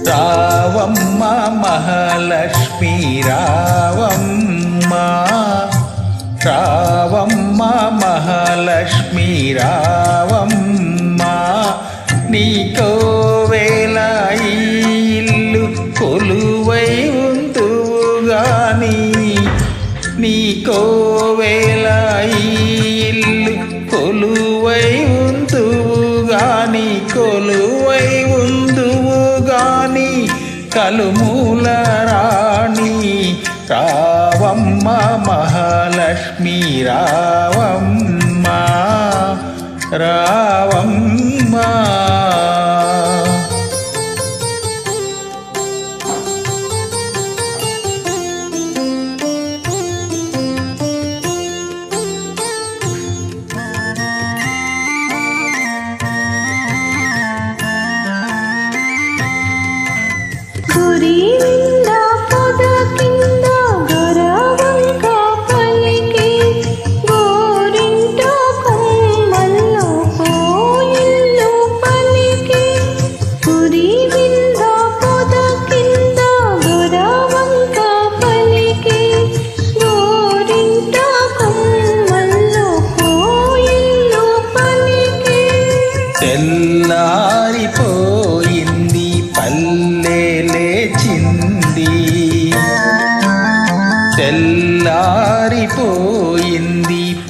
రావమ్మ మహాలక్ష్మి రావమ్మ, రావమ్మ మహాలక్ష్మి రావమ్మ, నీకోవేళ ఈ ఇల్లు కొలువై ఉందువుగాని, నీకోవేళ ఈ ఇల్లు కొలువై ఉందువుగాని, కొలువై ఉందువుగాని కలుమూల రాణి రావమ్మ మహాలక్ష్మి రావమ్మ, రావమ్మ. తెల్లారిపోయింది పల్లె లేచింది, తెల్లారిపోయింది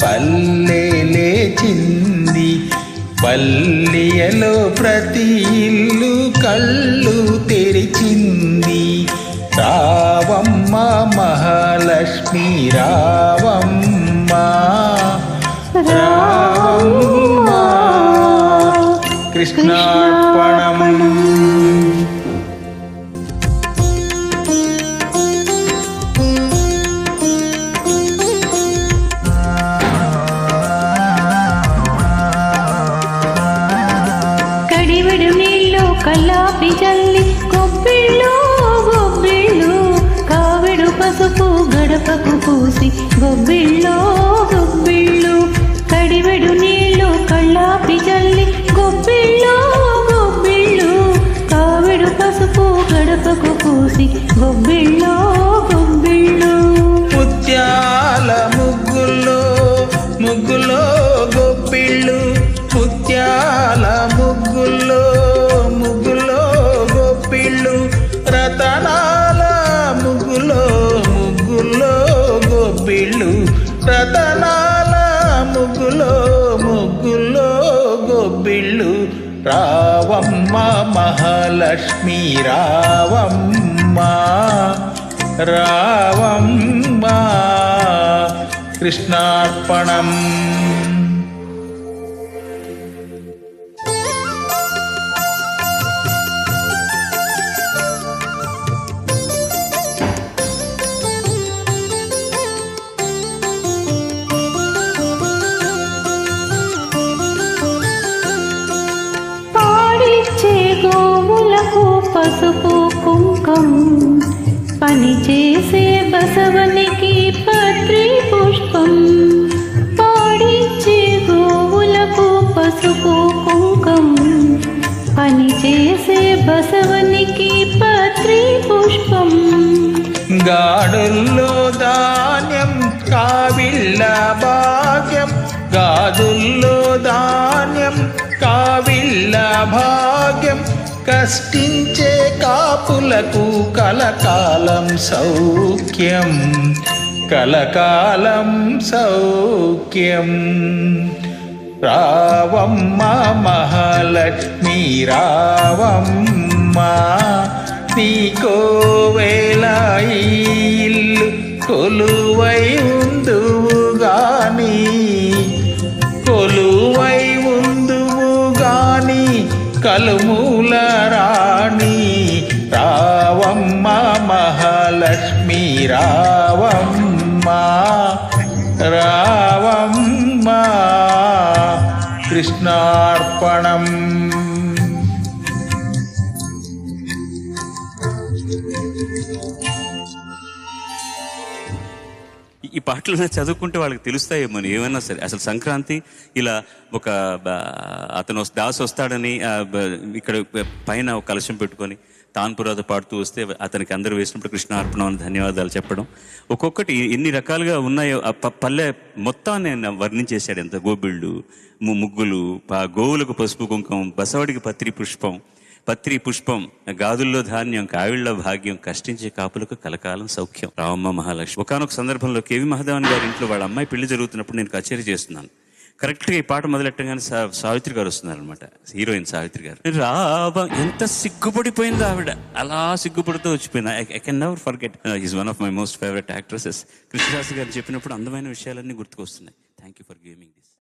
పల్లె లేచింది, పల్లెలో ప్రతి ఇల్లు కళ్ళు తెరిచింది, రావమ్మ మహాలక్ష్మి రావమ్మ, రావమ్మ. కృష్ణార్పణం. కడివెడు నీళ్ళు కల్లాపి జల్లి గొబ్బిళ్ళు గొబ్బిళ్ళు, కావిడు పసుపు గడపకు పూసి గొబ్బిళ్ళు గొబ్బిళ్ళు, కడివెడు నీళ్ళు కల్లాపి జల్లి గొబ్బిళ్ళు గొబ్బిళ్ళు, కావిడు పసుపు గడపకు పూసి గొబ్బిళ్ళు గొబ్బిళ్ళు, ముత్యాల ముగ్గులో ముగ్గులో గొబ్బిళ్ళు, ముత్యాల ముగ్గులో ముగ్గులో గొబ్బిళ్ళు, రతనాల ముగ్గులో ముగ్గులో గొబ్బిళ్ళు, రతనాల ముగ్గులో ముగ్గులో గొబ్బిళ్ళు, రావమ్మ మహాలక్ష్మి రావమ్మ, రావమ్మ. కృష్ణార్పణం. పసుపు కుంకం పనిచేసే బసవనికి పత్రి పుష్పం, పాడిచ్చే గోవులకు పసుపు కుంకం పనిచేసే బసవనికి పత్రి పుష్పం, గాడుల్లో ధాన్యం కావిళ్ళ భాగ్యం, గాదుల్లో ధాన్యం కావిళ్ళ భాగ్యం, కష్టించే కాపులకు కలకాలం సౌఖ్యం, కలకాలం సౌఖ్యం, రావమ్మ మహాలక్ష్మి రావమ్మ, నీకోవేళ ఈ ఇల్లు కొలువై ఉందువుగాని, కొలువై ఉందువుగాని కలుమూల రాణి రావమ్మ మహాలక్ష్మి రావమ్మ, రావమ్మ. కృష్ణార్పణం. ఈ పాటలు చదువుకుంటే వాళ్ళకి తెలుస్తాయేమో ఏమైనా సరే. అసలు సంక్రాంతి ఇలా ఒక అతను దాసు వస్తాడని ఇక్కడ పైన ఒక కలశం పెట్టుకొని తాన్పురాత పాడుతూ వస్తే అతనికి అందరూ వేసినప్పుడు కృష్ణార్పణం అని ధన్యవాదాలు చెప్పడం, ఒక్కొక్కటి ఎన్ని రకాలుగా ఉన్నాయో పల్లె మొత్తాన్ని వర్ణించేశాడు. ఎంత గోబిళ్ళు, ముగ్గులు, గోవులకు పసుపు కుంకం, బసవడికి పత్రి పుష్పం, గాదుల్లో ధాన్యం, కావిళ్ళ భాగ్యం, కష్టించే కాపులకు కలకాలం సౌఖ్యం. రామమ్మ మహాలక్ష్మి. ఒకనొక సందర్భంలో కేవి మహాదేవన్ గారి ఇంట్లో వాళ్ళ అమ్మాయి పెళ్లి జరుగుతున్నప్పుడు నేను కచేరీ చేస్తున్నాను. కరెక్ట్గా ఈ పాట మొదలెట్టగానే సావిత్రి గారు వస్తున్నారనమాట, హీరోయిన్ సావిత్రి గారు. ఎంత సిగ్గుపడిపోయిందో ఆవిడ, అలా సిగ్గుపడుతూ వచ్చిపోయింది. I can never forget. Is one of my most favourite actresses. Krishnashastri గారు చెప్పినప్పుడు అందమైన విషయాలన్నీ గుర్తుకొస్తున్నాయి. Thank you for giving this.